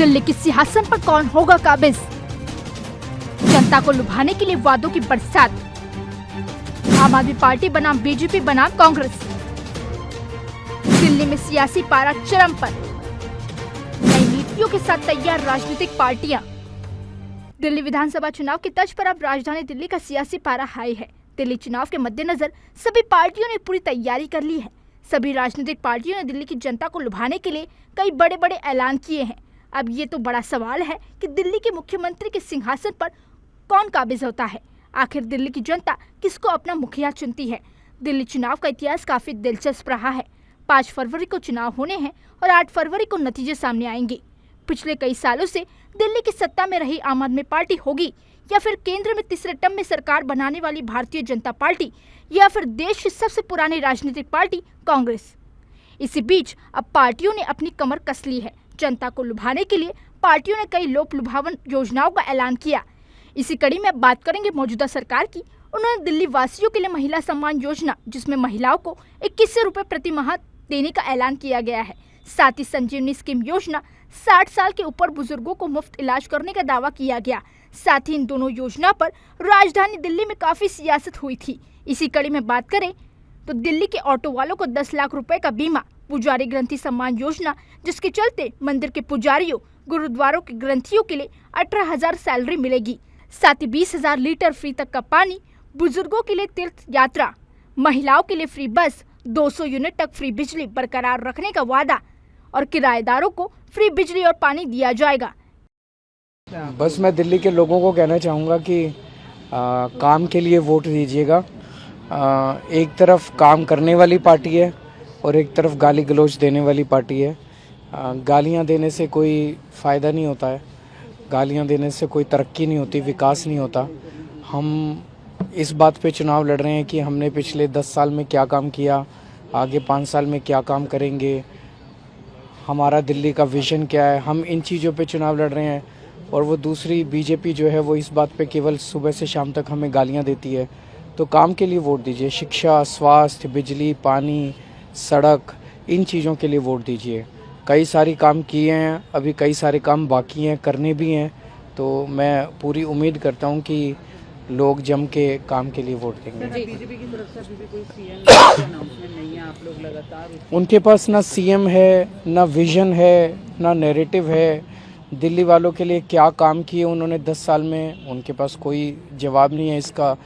दिल्ली की सिंहासन पर कौन होगा काबिज? जनता को लुभाने के लिए वादों की बरसात। आम आदमी पार्टी बनाम बीजेपी बनाम कांग्रेस। दिल्ली में सियासी पारा चरम पर। नई नीतियों के साथ तैयार राजनीतिक पार्टियां। दिल्ली विधानसभा चुनाव की तर्ज पर अब राजधानी दिल्ली का सियासी पारा हाई है। दिल्ली चुनाव के मद्देनजर सभी पार्टियों ने पूरी तैयारी कर ली है। सभी राजनीतिक पार्टियों ने दिल्ली की जनता को लुभाने के लिए कई बड़े बड़े ऐलान किए हैं। अब ये तो बड़ा सवाल है कि दिल्ली के मुख्यमंत्री के सिंहासन पर कौन काबिज होता है। आखिर दिल्ली की जनता किसको अपना मुखिया चुनती है? दिल्ली चुनाव का इतिहास काफी दिलचस्प रहा है। 5 फरवरी को चुनाव होने हैं और 8 फरवरी को नतीजे सामने आएंगे। पिछले कई सालों से दिल्ली की सत्ता में रही आम आदमी पार्टी होगी या फिर केंद्र में तीसरे टर्म में सरकार बनाने वाली भारतीय जनता पार्टी या फिर देश की सबसे पुरानी राजनीतिक पार्टी कांग्रेस। इसी बीच अब पार्टियों ने अपनी कमर कस ली है। जनता को लुभाने के लिए पार्टियों ने कई लोक लुभावन योजनाओं का ऐलान किया। इसी कड़ी में बात करेंगे मौजूदा सरकार की। उन्होंने दिल्ली वासियों के लिए महिला सम्मान योजना, जिसमें महिलाओं को 2100 रुपए प्रति माह देने का ऐलान किया गया है। साथ ही संजीवनी स्कीम योजना, 60 साल के ऊपर बुजुर्गों को मुफ्त इलाज करने का दावा किया गया। साथ ही इन दोनों योजना पर राजधानी दिल्ली में काफी सियासत हुई थी। इसी कड़ी में बात करें तो दिल्ली के ऑटो वालों को 10 लाख रुपए का बीमा, पुजारी ग्रंथी सम्मान योजना, जिसके चलते मंदिर के पुजारियों, गुरुद्वारों के ग्रंथियों के लिए 18,000 सैलरी मिलेगी। साथ ही 20,000 लीटर फ्री तक का पानी, बुजुर्गों के लिए तीर्थ यात्रा, महिलाओं के लिए फ्री बस, 200 यूनिट तक फ्री बिजली बरकरार रखने का वादा और किराएदारों को फ्री बिजली और पानी दिया जाएगा। बस मैं दिल्ली के लोगों को कहना चाहूँगा कि काम के लिए वोट दीजिएगा। एक तरफ काम करने वाली पार्टी है और एक तरफ गाली गलौज देने वाली पार्टी है। गालियाँ देने से कोई फ़ायदा नहीं होता है, गालियाँ देने से कोई तरक्की नहीं होती, विकास नहीं होता। हम इस बात पे चुनाव लड़ रहे हैं कि हमने पिछले 10 साल में क्या काम किया, आगे 5 साल में क्या काम करेंगे, हमारा दिल्ली का विज़न क्या है। हम इन चीज़ों पे चुनाव लड़ रहे हैं और वो दूसरी बीजेपी जो है वो इस बात पे केवल सुबह से शाम तक हमें गालियाँ देती है। तो काम के लिए वोट दीजिए। शिक्षा, स्वास्थ्य, बिजली, पानी, सड़क, इन चीज़ों के लिए वोट दीजिए। कई सारी काम किए हैं, अभी कई सारे काम बाकी हैं, करने भी हैं। तो मैं पूरी उम्मीद करता हूं कि लोग जम के काम के लिए वोट देंगे। बीजेपी की तरफ से अभी भी कोई सीएम अनाउंसमेंट नहीं है। आप लोग लगातार उनके पास ना सीएम है, ना विजन है, ना नैरेटिव है। दिल्ली वालों के लिए क्या काम किए उन्होंने 10 साल में, उनके पास कोई जवाब नहीं है इसका।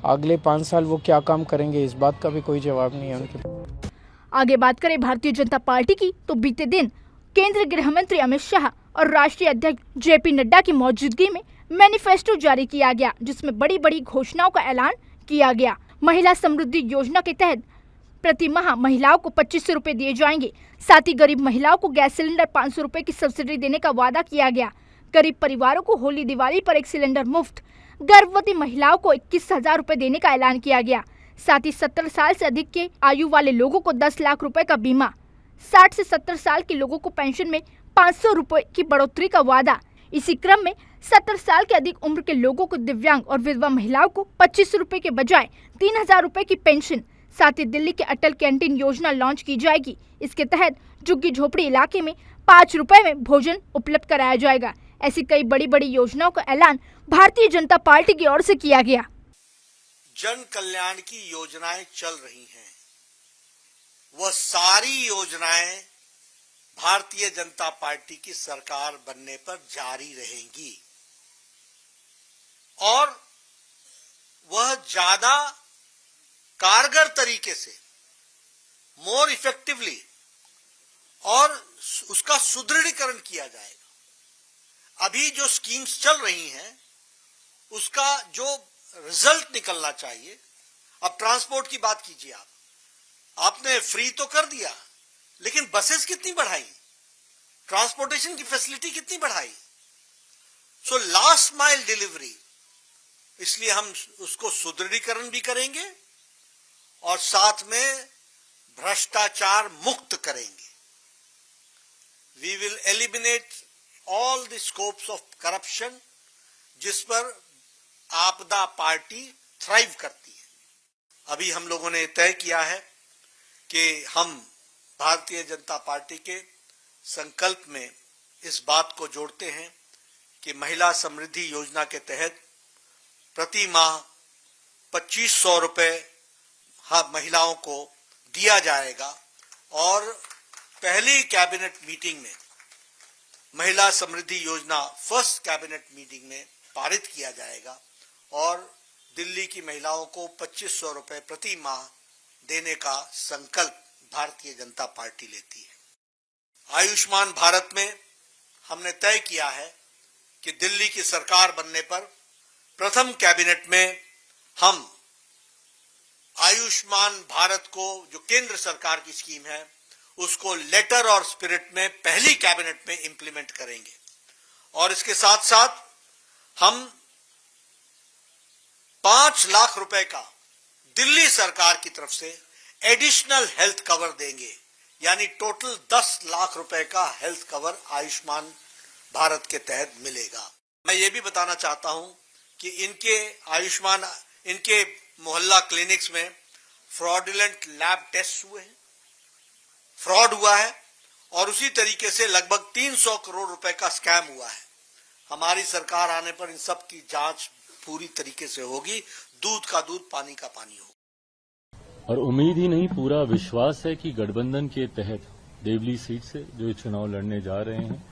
अगले 5 साल वो क्या काम करेंगे, इस बात का भी कोई जवाब नहीं है उनके पास। आगे बात करें भारतीय जनता पार्टी की तो बीते दिन केंद्रीय गृह मंत्री अमित शाह और राष्ट्रीय अध्यक्ष जेपी नड्डा की मौजूदगी में मैनिफेस्टो जारी किया गया, जिसमें बड़ी बड़ी घोषणाओं का ऐलान किया गया। महिला समृद्धि योजना के तहत प्रति माह महिलाओं को 2500 रुपए दिए जाएंगे। साथ ही गरीब महिलाओं को गैस सिलेंडर 500 रुपए की सब्सिडी देने का वादा किया गया। गरीब परिवारों को होली दिवाली पर 1 सिलेंडर मुफ्त, गर्भवती महिलाओं को 21,000 रुपए देने का ऐलान किया गया। साथ ही 70 साल से अधिक के आयु वाले लोगों को 10 लाख रुपए का बीमा, 60 से 70 साल के लोगों को पेंशन में 500 रुपए की बढ़ोतरी का वादा। इसी क्रम में 70 साल के अधिक उम्र के लोगों को, दिव्यांग और विधवा महिलाओं को 2500 रुपए के बजाय 3,000 रुपए की पेंशन। साथ ही दिल्ली के अटल कैंटीन योजना लॉन्च की जाएगी। इसके तहत झुग्गी झोपड़ी इलाके में 5 रुपए में भोजन उपलब्ध कराया जाएगा। ऐसी कई बड़ी बड़ी योजनाओं का ऐलान भारतीय जनता पार्टी की ओर से किया गया। जन कल्याण की योजनाएं चल रही हैं, वह सारी योजनाएं भारतीय जनता पार्टी की सरकार बनने पर जारी रहेंगी और वह ज्यादा कारगर तरीके से, मोर इफेक्टिवली, और उसका सुदृढ़ीकरण किया जाएगा। अभी जो स्कीम्स चल रही हैं उसका जो रिजल्ट निकलना चाहिए। अब ट्रांसपोर्ट की बात कीजिए, आपने फ्री तो कर दिया, लेकिन बसेस कितनी बढ़ाई, ट्रांसपोर्टेशन की फैसिलिटी कितनी बढ़ाई। सो लास्ट माइल डिलीवरी, इसलिए हम उसको सुदृढ़ीकरण भी करेंगे और साथ में भ्रष्टाचार मुक्त करेंगे। We will eliminate all the scopes of corruption जिस पर आपदा पार्टी थ्राइव करती है। अभी हम लोगों ने तय किया है कि हम भारतीय जनता पार्टी के संकल्प में इस बात को जोड़ते हैं कि महिला समृद्धि योजना के तहत प्रति माह 2500 रुपए महिलाओं को दिया जाएगा और पहली कैबिनेट मीटिंग में महिला समृद्धि योजना फर्स्ट कैबिनेट मीटिंग में पारित किया जाएगा और दिल्ली की महिलाओं को 2500 रुपए प्रति माह देने का संकल्प भारतीय जनता पार्टी लेती है। आयुष्मान भारत में हमने तय किया है कि दिल्ली की सरकार बनने पर प्रथम कैबिनेट में हम आयुष्मान भारत को जो केंद्र सरकार की स्कीम है उसको लेटर और स्पिरिट में पहली कैबिनेट में इंप्लीमेंट करेंगे और इसके साथ साथ हम 5 लाख रुपए का दिल्ली सरकार की तरफ से एडिशनल हेल्थ कवर देंगे, यानी टोटल 10 लाख रुपए का हेल्थ कवर आयुष्मान भारत के तहत मिलेगा। मैं ये भी बताना चाहता हूं कि इनके मोहल्ला क्लिनिक्स में फ्रॉडुलेंट लैब टेस्ट हुए हैं, फ्रॉड हुआ है और उसी तरीके से लगभग 300 करोड़ रुपए का स्कैम हुआ है। हमारी सरकार आने पर इन सब की जांच पूरी तरीके से होगी, दूध का दूध पानी का पानी होगा। और उम्मीद ही नहीं, पूरा विश्वास है कि गठबंधन के तहत देवली सीट से जो चुनाव लड़ने जा रहे हैं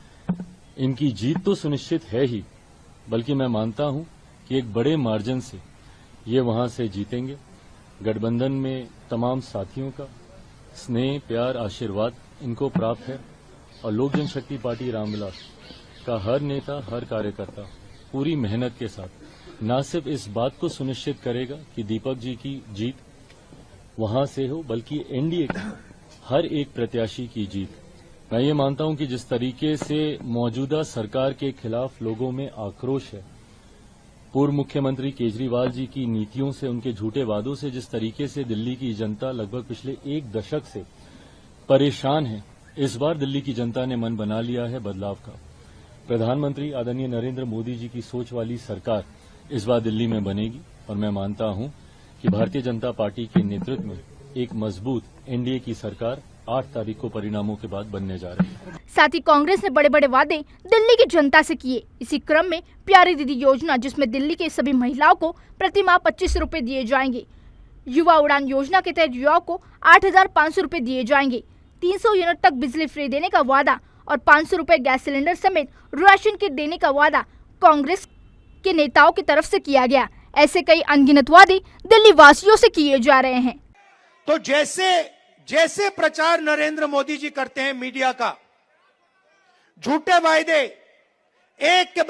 इनकी जीत तो सुनिश्चित है ही, बल्कि मैं मानता हूं कि एक बड़े मार्जिन से ये वहां से जीतेंगे। गठबंधन में तमाम साथियों का स्नेह, प्यार, आशीर्वाद इनको प्राप्त है और लोक जनशक्ति पार्टी रामविलास का हर नेता, हर कार्यकर्ता पूरी मेहनत के साथ न सिर्फ इस बात को सुनिश्चित करेगा कि दीपक जी की जीत वहां से हो, बल्कि एनडीए की हर एक प्रत्याशी की जीत। मैं ये मानता हूं कि जिस तरीके से मौजूदा सरकार के खिलाफ लोगों में आक्रोश है, पूर्व मुख्यमंत्री केजरीवाल जी की नीतियों से, उनके झूठे वादों से जिस तरीके से दिल्ली की जनता लगभग पिछले 1 दशक से परेशान है, इस बार दिल्ली की जनता ने मन बना लिया है बदलाव का। प्रधानमंत्री आदरणीय नरेंद्र मोदी जी की सोच वाली सरकार इस बार दिल्ली में बनेगी और मैं मानता हूं कि भारतीय जनता पार्टी के नेतृत्व में एक मजबूत एनडीए की सरकार 8 तारीख को परिणामों के बाद बनने जा रही है। साथ ही कांग्रेस ने बड़े बड़े वादे दिल्ली की जनता से किए। इसी क्रम में प्यारी दीदी योजना, जिसमें दिल्ली के सभी महिलाओं को प्रति माह 25 रुपए दिए जाएंगे। युवा उड़ान योजना के तहत युवाओं को 8,500 रुपए दिए जाएंगे। 300 यूनिट तक बिजली फ्री देने का वादा और 500 रुपए गैस सिलेंडर समेत राशन किट देने का वादा कांग्रेस के नेताओं की तरफ से किया गया। ऐसे कई अनगिनत वादे दिल्ली वासियों से किए जा रहे हैं। तो जैसे प्रचार नरेंद्र मोदी जी करते हैं मीडिया का, झूठे वायदे एक के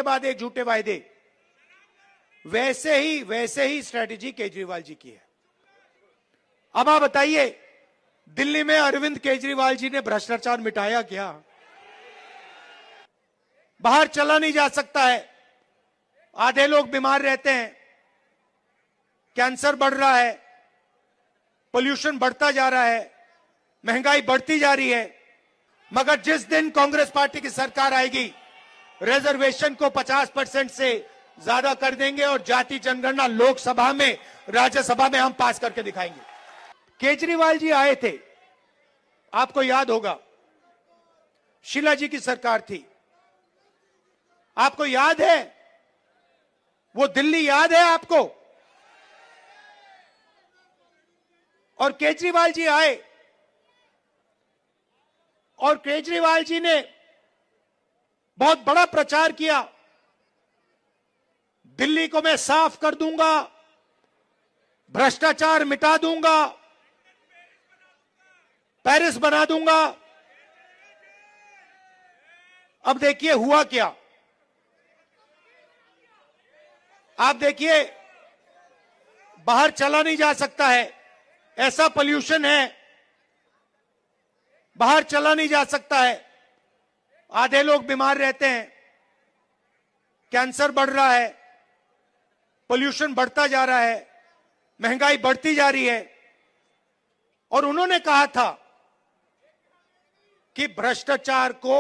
बाद एक झूठे वायदे, वैसे ही स्ट्रेटेजी केजरीवाल जी की है। अब आप बताइए, दिल्ली में अरविंद केजरीवाल जी ने भ्रष्टाचार मिटाया क्या? बाहर चला नहीं जा सकता है, आधे लोग बीमार रहते हैं, कैंसर बढ़ रहा है, पोल्यूशन बढ़ता जा रहा है, महंगाई बढ़ती जा रही है। मगर जिस दिन कांग्रेस पार्टी की सरकार आएगी, रिजर्वेशन को 50% से ज्यादा कर देंगे और जाति जनगणना लोकसभा में, राज्यसभा में हम पास करके दिखाएंगे। केजरीवाल जी आए थे, आपको याद होगा, शीला जी की सरकार थी, आपको याद है? वो दिल्ली याद है आपको? और केजरीवाल जी आए और केजरीवाल जी ने बहुत बड़ा प्रचार किया, दिल्ली को मैं साफ कर दूंगा, भ्रष्टाचार मिटा दूंगा, पेरिस बना दूंगा। अब देखिए हुआ क्या। आप देखिए, बाहर चला नहीं जा सकता है, ऐसा पोल्यूशन है, बाहर चला नहीं जा सकता है, आधे लोग बीमार रहते हैं, कैंसर बढ़ रहा है, पोल्यूशन बढ़ता जा रहा है, महंगाई बढ़ती जा रही है। और उन्होंने कहा था कि भ्रष्टाचार को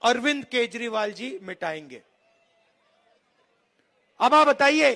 अरविंद केजरीवाल जी मिटाएंगे। अब आप बताइए,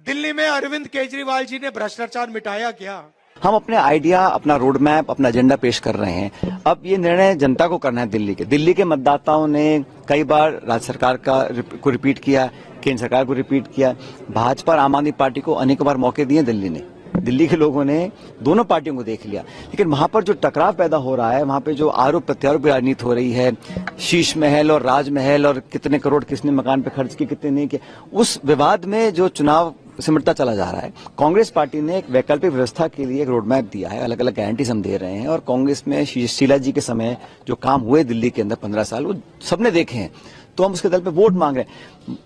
दिल्ली में अरविंद केजरीवाल जी ने भ्रष्टाचार मिटाया क्या? हम अपने आइडिया, अपना रोड मैप, अपना एजेंडा पेश कर रहे हैं। अब ये निर्णय जनता को करना है। दिल्ली के मतदाताओं ने कई बार राज्य सरकार को रिपीट किया, केंद्र सरकार को रिपीट किया। भाजपा और आम आदमी पार्टी को अनेकों बार मौके दिए दिल्ली के लोगों ने दोनों पार्टियों को देख लिया। लेकिन वहां पर जो टकराव पैदा हो रहा है, वहां पे जो आरोप प्रत्यारोप की राजनीति हो रही है, शीश महल और राजमहल और कितने करोड़ किसने मकान पे खर्च किए, कितने नहीं किए, उस विवाद में जो चुनाव सिमटता चला जा रहा है। कांग्रेस पार्टी ने एक वैकल्पिक व्यवस्था के लिए एक रोड मैप दिया है, अलग अलग गारंटीज हम दे रहे हैं। और कांग्रेस में शीला जी के समय जो काम हुए दिल्ली के अंदर 15 साल, वो सबने देखे हैं। तो हम उसके दल पे वोट मांग रहे हैं।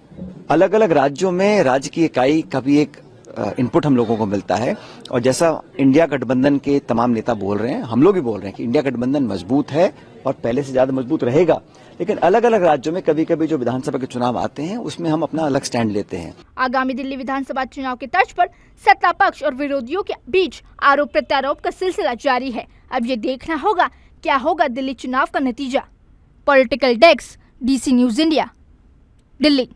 अलग अलग राज्यों में राज्य की इकाई का भी एक इनपुट हम लोगों को मिलता है। और जैसा इंडिया गठबंधन के तमाम नेता बोल रहे हैं, हम लोग भी बोल रहे हैं कि इंडिया गठबंधन मजबूत है और पहले से ज्यादा मजबूत रहेगा। लेकिन अलग अलग राज्यों में कभी कभी जो विधानसभा के चुनाव आते हैं, उसमें हम अपना अलग स्टैंड लेते हैं। आगामी दिल्ली विधानसभा चुनाव के तर्ज पर सत्ता पक्ष और विरोधियों के बीच आरोप प्रत्यारोप का सिलसिला जारी है। अब ये देखना होगा क्या होगा दिल्ली चुनाव का नतीजा। Political desk, DC news India, Delhi.